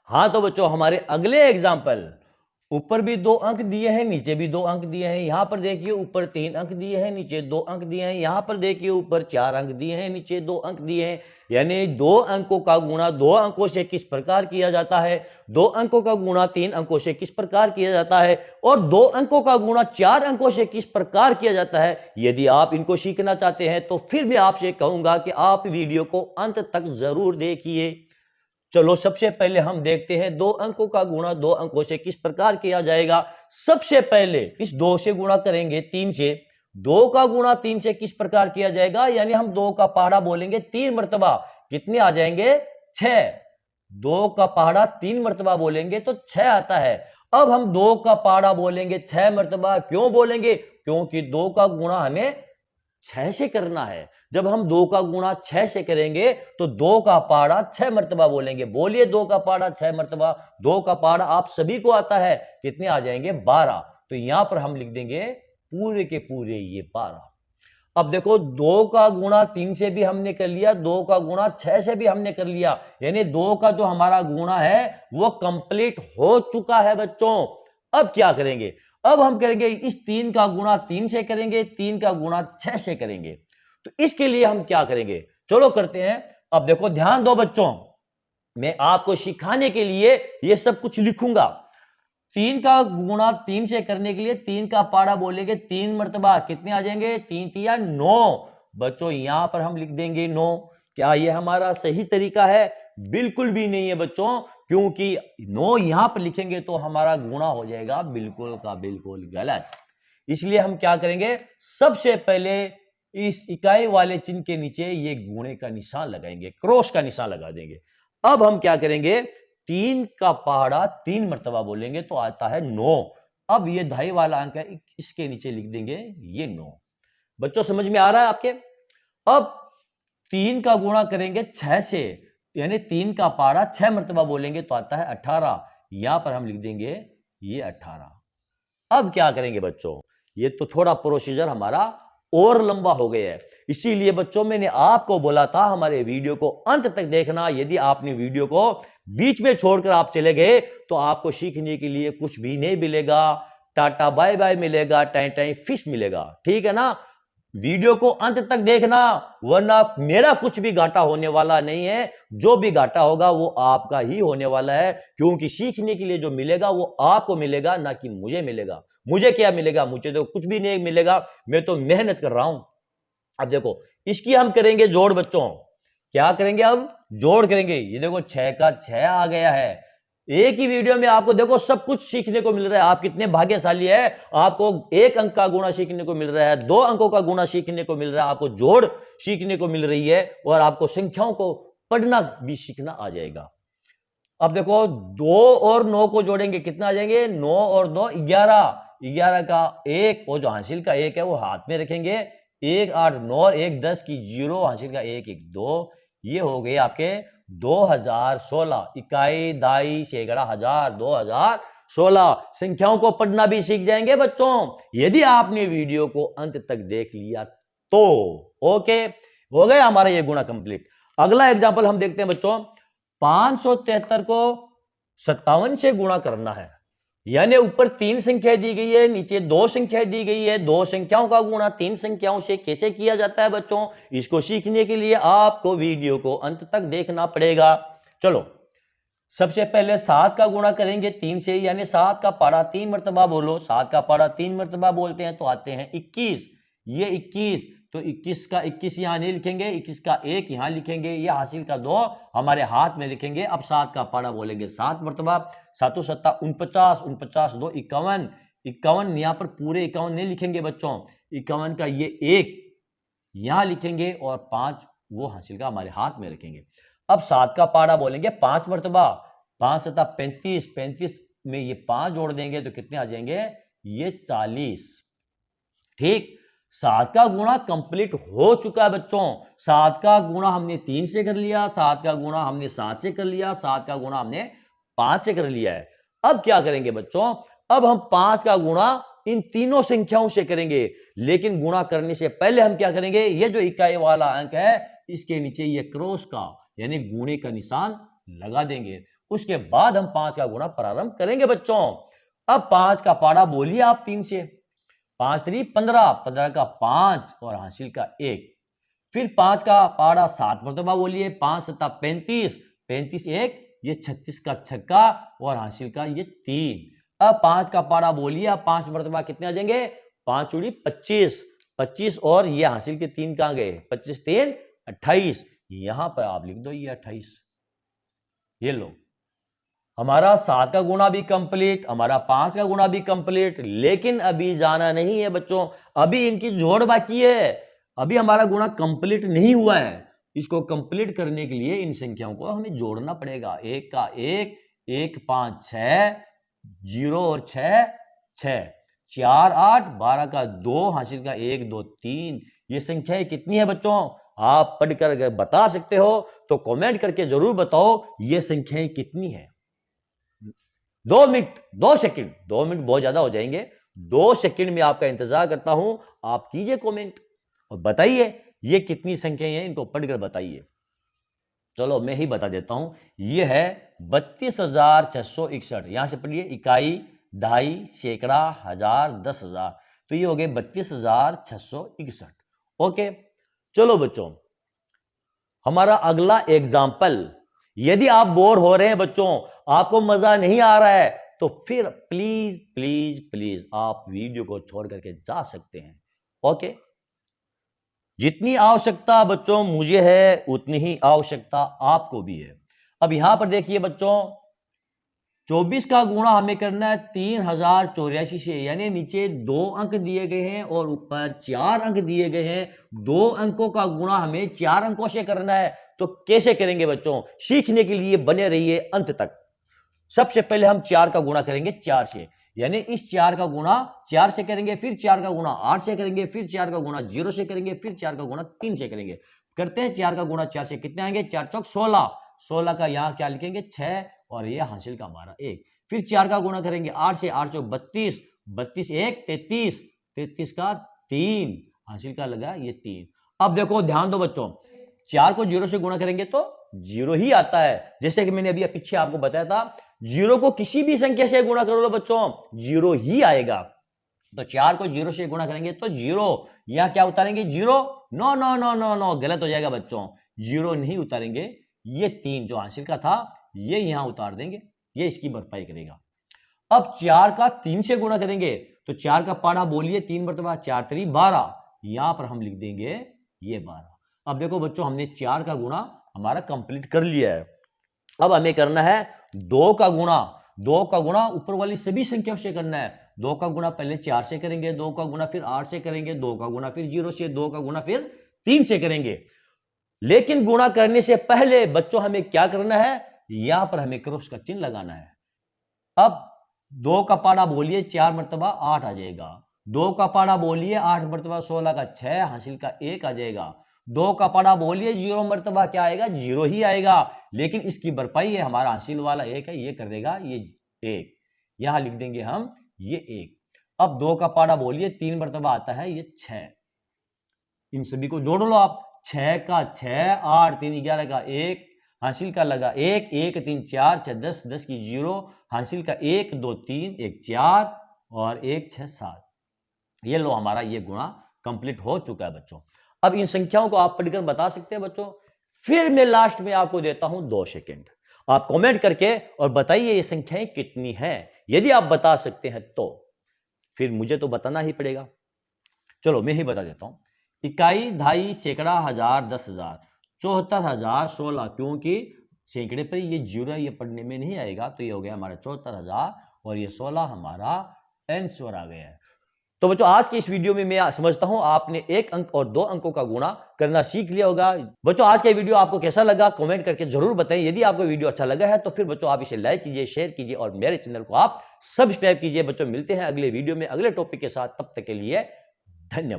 हाँ तो बच्चों हमारे अगले एग्जाम्पल, ऊपर भी 2 अंक दिए हैं, नीचे भी 2 अंक दिए हैं। यहां पर देखिए ऊपर 3 अंक दिए हैं, नीचे 2 अंक दिए हैं। यहां पर देखिए ऊपर 4 अंक दिए हैं, नीचे 2 अंक दिए हैं। यानी 2 अंकों का गुणा 2 अंकों से किस प्रकार किया जाता है, 2 अंकों का गुणा 3 अंकों से किस प्रकार किया जाता है, और 2 अंकों का गुणा 4 अंकों से किस प्रकार किया जाता है। यदि आप इनको सीखना चाहते हैं तो फिर मैं आपसे कहूंगा कि आप वीडियो को अंत तक जरूर देखिए। चलो सबसे पहले हम देखते हैं 2 अंकों का गुणा 2 अंकों से किस प्रकार किया जाएगा। सबसे पहले इस 2 से गुणा करेंगे 3 से। 2 का गुणा 3 से किस प्रकार किया जाएगा, यानी हम 2 का पहाड़ा बोलेंगे 3 मर्तबा, कितने आ जाएंगे 6। 2 का पहाड़ा 3 मर्तबा बोलेंगे तो 6 आता है। अब हम 2 का पहाड़ा बोलेंगे 6 मर्तबा, क्यों बोलेंगे, क्योंकि 2 का गुणा हमें 6 से करना है। जब हम 2 का गुणा 6 से करेंगे तो 2 का पहाड़ा 6 मर्तबा बोलेंगे। बोलिए 2 का पहाड़ा 6 मर्तबा। 2 का पहाड़ा आप सभी को आता है, कितने आ जाएंगे 12। तो यहां पर हम लिख देंगे पूरे के पूरे ये 12। अब देखो 2 का गुणा 3 से भी हमने कर लिया, 2 का गुणा 6 से भी हमने कर लिया, यानी 2 का जो हमारा गुणा है वो कंप्लीट हो चुका है बच्चों। अब क्या करेंगे, अब हम करेंगे इस 3 का गुणा 3 से करेंगे, 3 का गुणा 6 से करेंगे। तो इसके लिए हम क्या करेंगे, चलो करते हैं। अब देखो ध्यान दो बच्चों, मैं आपको सिखाने के लिए ये सब कुछ लिखूंगा। 3 का गुणा 3 से करने के लिए 3 का पाड़ा बोलेंगे 3 मर्तबा, कितने आ जाएंगे 3 तिया 9। बच्चों यहां पर हम लिख देंगे 9। क्या ये हमारा सही तरीका है, बिल्कुल भी नहीं है बच्चों, क्योंकि 9 यहां पर लिखेंगे तो हमारा गुणा हो जाएगा बिल्कुल का बिल्कुल गलत। इसलिए हम क्या करेंगे, सबसे पहले इस इकाई वाले चिन्ह के नीचे ये गुणे का निशान लगाएंगे, क्रॉस का निशान लगा देंगे। अब हम क्या करेंगे, 3 का पहाड़ा 3 मर्तबा बोलेंगे तो आता है 9। अब ये दहाई वाला अंक है, इसके नीचे लिख देंगे ये 9। बच्चों समझ में आ रहा है आपके। अब 3 का गुणा करेंगे 6 से, यानी 3 का पहाड़ा 6 मर्तबा बोलेंगे तो आता है 18। यहां पर हम लिख देंगे ये 18। अब क्या करेंगे बच्चों, ये तो थोड़ा प्रोसीजर हमारा और लंबा हो गया है, इसीलिए बच्चों मैंने आपको बोला था हमारे वीडियो को अंत तक देखना। यदि आपने वीडियो को बीच में छोड़कर आप चले गए तो आपको सीखने के लिए कुछ भी नहीं मिलेगा, टाटा बाय बाय मिलेगा, टाइम टाइम फिश मिलेगा, ठीक है ना। वीडियो को अंत तक देखना, वरना मेरा कुछ भी घाटा होने वाला नहीं है। जो भी घाटा होगा वो आपका ही होने वाला है, क्योंकि सीखने के लिए जो मिलेगा वो आपको मिलेगा, ना कि मुझे मिलेगा। मुझे क्या मिलेगा, मुझे तो कुछ भी नहीं मिलेगा, मैं तो मेहनत कर रहा हूं। अब देखो इसकी हम करेंगे जोड़ बच्चों। क्या करेंगे, अब जोड़ करेंगे। ये देखो 6 का 6 आ गया है। एक ही वीडियो में आपको देखो सब कुछ सीखने को मिल रहा है। आप कितने भाग्यशाली है, आपको 1 अंक का गुणा सीखने को मिल रहा है, 2 अंकों का गुणा सीखने को मिल रहा है, आपको जोड़ सीखने को मिल रही है, और आपको संख्याओं को पढ़ना भी सीखना आ जाएगा। अब देखो 2 और 9 को जोड़ेंगे, कितना आ जाएंगे 9 और 2 11। 11 का 1, और जो हासिल का 1 है वो हाथ में रखेंगे। 1 8 9 और 1 10 की 0, हासिल का 1 1 2। ये हो गए आपके 2016। इकाई दाई सैकड़ा हजार 2016। संख्याओं को पढ़ना भी सीख जाएंगे बच्चों, यदि आपने वीडियो को अंत तक देख लिया तो। ओके, हो गया हमारा ये गुणा कंप्लीट। अगला एग्जांपल हम देखते हैं बच्चों। 573 को 57 से गुणा करना है, यानी ऊपर 3 संख्याएं दी गई है, नीचे 2 संख्याएं दी गई है। 2 संख्याओं का गुणा 3 संख्याओं से कैसे किया जाता है बच्चों, इसको सीखने के लिए आपको वीडियो को अंत तक देखना पड़ेगा। चलो सबसे पहले 7 का गुणा करेंगे 3 से, यानी 7 का पारा 3 मर्तबा बोलो। 7 का पारा 3 मर्तबा बोलते हैं तो आते हैं 21। ये 21, तो 21 का 21 यहां नहीं लिखेंगे, 21 का 1 यहां लिखेंगे, ये हासिल का 2 हमारे हाथ में लिखेंगे। अब 7 का पारा बोलेंगे 7 मर्तबा। 7 7 49, 49 2 51। 51 यहां पर पूरे 51 नहीं लिखेंगे बच्चों, 51 का ये 1 यहां लिखेंगे, और 5 वो हासिल का हमारे हाथ में रखेंगे। अब 7 का पारा बोलेंगे 5 मर्तबा। 5 7 35, 35 में ये 5 जोड़ देंगे तो कितने आ जाएंगे, ये 40। ठीक, 7 का गुणा कंप्लीट हो चुका है बच्चों। 7 का गुणा हमने 3 से कर लिया, 7 का गुणा हमने 7 से कर लिया, 7 का गुणा हमने 5 से कर लिया है। अब क्या करेंगे बच्चों, अब हम 5 का गुणा इन तीनों संख्याओं से करेंगे, लेकिन गुणा करने से पहले हम क्या करेंगे, ये जो इकाई वाला अंक है इसके नीचे ये क्रॉस का यानी गुणे का निशान लगा देंगे। उसके बाद हम 5 का गुणा प्रारंभ करेंगे बच्चों। अब 5 का पाड़ा बोलिए आप 3 से, 5 3 15, 15 का 5 और हासिल का 1। फिर 5 का पाड़ा 7 मरतबा बोलिए, 5 7 35, 35 1, ये 36 का छक्का और हासिल का ये 3। अब 5 का पाड़ा बोलिए आप 5 मरतबा कितने आ जाएंगे, 5 चूड़ी 25, 25 और ये हासिल के 3 कहां गए, 25 3 28, यहां पर आप लिख दो ये 28। ये लो, हमारा 7 का गुणा भी कंप्लीट, हमारा 5 का गुणा भी कंप्लीट, लेकिन अभी जाना नहीं है बच्चों, अभी इनकी जोड़ बाकी है, अभी हमारा गुणा कंप्लीट नहीं हुआ है। इसको कंप्लीट करने के लिए इन संख्याओं को हमें जोड़ना पड़ेगा। 1 का 1, 1 5 6, 0 और 6 6, 4 8, 12 का 2, हासिल का 1 2 3। ये संख्याएं कितनी है बच्चों, आप पढ़कर अगर बता सकते हो तो कमेंट करके जरूर बताओ ये संख्याएं कितनी है। 2 मिनट 2 सेकंड, 2 मिनट बहुत ज्यादा हो जाएंगे, 2 सेकंड में आपका इंतजार करता हूं, आप कीजिए कमेंट और बताइए ये कितनी संख्याएं हैं, इनको पढ़कर बताइए। चलो मैं ही बता देता हूं, ये है 32,661। यहां से पढ़िए, इकाई, दहाई, सैकड़ा, हजार, 10,000, तो ये हो गए 32,661। ओके, चलो बच्चों हमारा अगला एग्जाम्पल। यदि आप बोर हो रहे हैं बच्चों, आपको मजा नहीं आ रहा है, तो फिर प्लीज प्लीज प्लीज आप वीडियो को छोड़ करके जा सकते हैं। ओके, जितनी आवश्यकता बच्चों मुझे है उतनी ही आवश्यकता आपको भी है। अब यहां पर देखिए बच्चों, 24 का गुणा हमें करना है 3084 से, यानी नीचे 2 अंक दिए गए हैं और ऊपर 4 अंक दिए गए हैं। 2 अंकों का गुणा हमें 4 अंकों से करना है, तो कैसे करेंगे बच्चों, सीखने के लिए बने रहिए अंत तक। सबसे पहले हम 4 का गुणा करेंगे 4 से, यानी इस 4 का गुणा 4 से करेंगे, फिर 4 का गुणा 8 से करेंगे, फिर 4 का गुणा 0 से करेंगे, फिर 4 का गुणा 3 से करेंगे। करते हैं 4 का गुणा 4 से, कितने आएंगे, 4 चौक 16, 16 का यहां क्या लिखेंगे 6 और ये हासिल का हमारा 1। फिर 4 का गुणा करेंगे 8 से, 8 चौक 32, 32 1 33, 33 का 3, हासिल का लगा ये 3। अब देखो ध्यान दो बच्चों, 4 को 0 से गुणा करेंगे तो 0 ही आता है, जैसे कि मैंने अभी पीछे आपको बताया था, 0 को किसी भी संख्या से गुणा करो बच्चों 0 ही आएगा। तो 4 को 0 से गुणा करेंगे तो 0, यहां क्या उतारेंगे 0, no no no no no, गलत हो जाएगा बच्चों, 0 नहीं उतारेंगे, ये 3 जो हासिल का था ये यहां उतार देंगे, ये इसकी भरपाई करेगा। अब 4 का 3 से गुणा करेंगे तो 4 का पाड़ा बोलिए 3 मरतबा, 4 3 12, यहां पर हम लिख देंगे ये 12। अब देखो बच्चों हमने 4 का गुणा हमारा कंप्लीट कर लिया है। अब हमें करना है 2 का गुणा। 2 का गुणा ऊपर वाली सभी संख्याओं से करना है। 2 का गुणा पहले 4 से करेंगे, 2 का गुणा फिर 8 से करेंगे, 2 का गुणा फिर 0 से, 2 का गुणा फिर 3 से करेंगे। लेकिन गुणा करने से पहले बच्चों हमें क्या करना है, यहां पर हमें क्रॉस का चिन्ह लगाना है। अब 2 का पाड़ा बोलिए 4 मरतबा 8 आ जाएगा, 2 का पाड़ा बोलिए 8 मरतबा 16 का 6, हासिल का 1 आ जाएगा। 2 का पाड़ा बोलिए 0 मरतबा क्या आएगा, 0 ही आएगा, लेकिन इसकी भरपाई है हमारा हासिल वाला 1 है, ये कर देगा ये 1, यहां लिख देंगे हम ये 1। अब 2 का पाड़ा बोलिए 3 मरतबा आता है ये 6, इन सभी को जोड़ लो आप, 6 का 6, 8 3 11 का 1, हासिल का लगा 1, 1 3 4 6 10, 10 की 0, हासिल का 1 2 3 1 4 और 1 6 7। ये लो हमारा ये गुणा कंप्लीट हो चुका है बच्चों। अब इन संख्याओं को आप पढ़कर बता सकते हैं बच्चों। फिर मैं लास्ट में आपको देता हूं 2 सेकंड, आप कमेंट करके और बताइए ये संख्याएं कितनी हैं। यदि आप बता सकते हैं तो फिर मुझे तो बताना ही पड़ेगा। चलो मैं ही बता देता हूं, इकाई, दहाई, सैकड़ा, हजार, 10,000, 74,000 16, क्योंकि सैकड़े पर ये 0 है, ये पढ़ने में नहीं आएगा, तो ये हो गया हमारा 74,000 और ये 16 हमारा आंसर आ गया है। तो बच्चों आज की इस वीडियो में मैं समझता हूं आपने 1 अंक और 2 अंकों का गुणा करना सीख लिया होगा। बच्चों आज का वीडियो आपको कैसा लगा कमेंट करके जरूर बताएं। यदि आपको वीडियो अच्छा लगा है तो फिर बच्चों आप इसे लाइक कीजिए, शेयर कीजिए और मेरे चैनल को आप सब्सक्राइब कीजिए। बच्चों मिलते हैं अगले वीडियो में अगले टॉपिक के साथ, तब तक के लिए धन्यवाद।